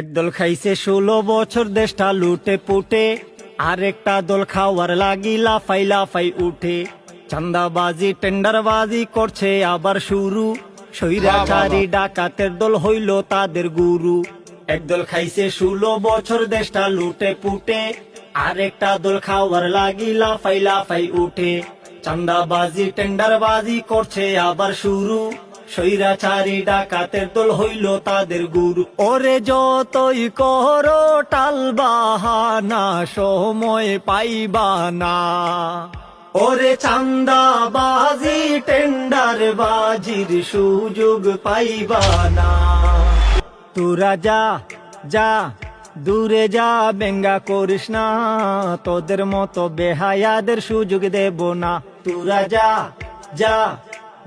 একদল খাইছে 16 বছর দেশটা লুটে পুটে, আরেকটা দল খাওয়ার লাগি লাফাই লাফাই উঠে। চান্দাবাজি টেন্ডারবাজি করছে আবার শুরু, স্বৈরাচারী ডাকাতের দল হইল তাদের গুরু। একদল খাইছে 16 বছর দেশটা লুটে পুটে, আরেকটা দল খাওয়ার লাগি লাফাই লাফাই উঠে। চান্দাবাজি টেন্ডারবাজি করছে আবার শুরু, স্বৈরাচারী ডাকাতের দল হইল তাদের গুরু। ওরে যতই করো টাল বাহানা, সময় পাইবা না। ওরে চান্দাবাজি টেন্ডার বাজির সুযোগ পাইবা না। তোরা যা যা দূরে যা, বেঙ্গা করিস না, তোদের মতো বেহায়াদের সুযোগ দেব না। তোরা যা যা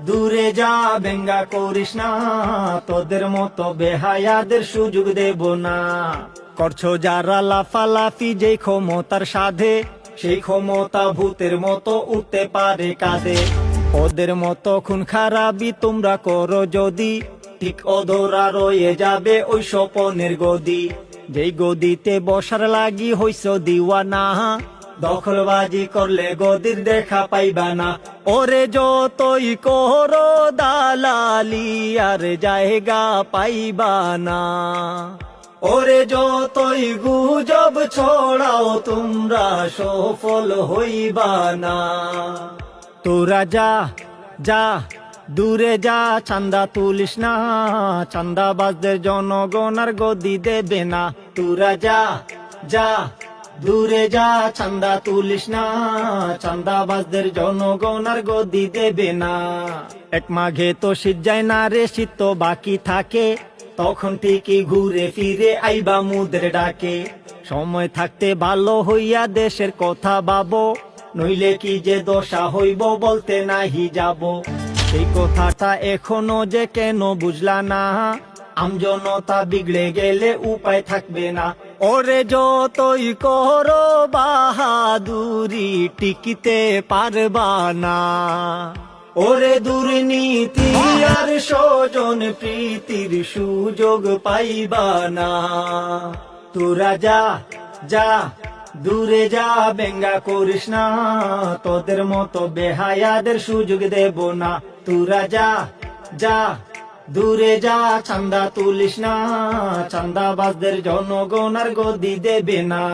দূরে যা, বেঙ্গা করিস না, তোদের মতো বেহায়াদের সুযোগ দেব না। করছো যারা লাফালাফি যেই ক্ষমতার সাধে, সেই ক্ষমতা ভূতের মতো উঠতে পারে কাঁধে। ওদের মতো খুন খারাপি তোমরা করো যদি, ঠিক অধরা রয়ে যাবে ওই স্বপনের গদি। যেই গদিতে বসার লাগি হইছ দিওয়ানা, দখলবাজি করলে গদির দেখা পাইবা না। ওরে যতই করো দালালি, আর জায়গা পাইবা না। ওরে যতই গুজব ছড়াও তোমরা সফল হইবা না। তোরা যা যা দূরে যা, চান্দা তুলিস না, চান্দাবাজদের জনগণ আর গদি দেবে না। তোরা যা যা দূরে যা, চান্দা তুলিস না, চান্দাবাজদের জনগণ আর গদি দেবে না। এক মাঘে তো শীত যায় না রে, শীত তো বাকি থাকে, তখন ঠিকই ঘুরে ফিরে আইবা মুদের ডাকে। সময় থাকতে ভালো হইয়া দেশের কথা ভাবো, নইলে কি যে দশা হইব বলতে নাহি যাব। সেই কথাটা এখনো যে কেন বুঝলা না, আমজনতা বিগড়ে গেলে উপায় থাকবে না। ওরে যতই করো বাহাদুরি, টিকিতে পারবা না। ওরে দুর্নীতি আর স্বজন প্রীতির সুযোগ পাইবা না। তোরা যা যা দূরে যা, বেঙ্গা করিস না, তোদের মতো বেহায়াদের সুযোগ দেব না। তোরা যা যা দূরে যা, চান্দা তুলিস না, চান্দাবাজদের জনগণ আর গদি দেবে না।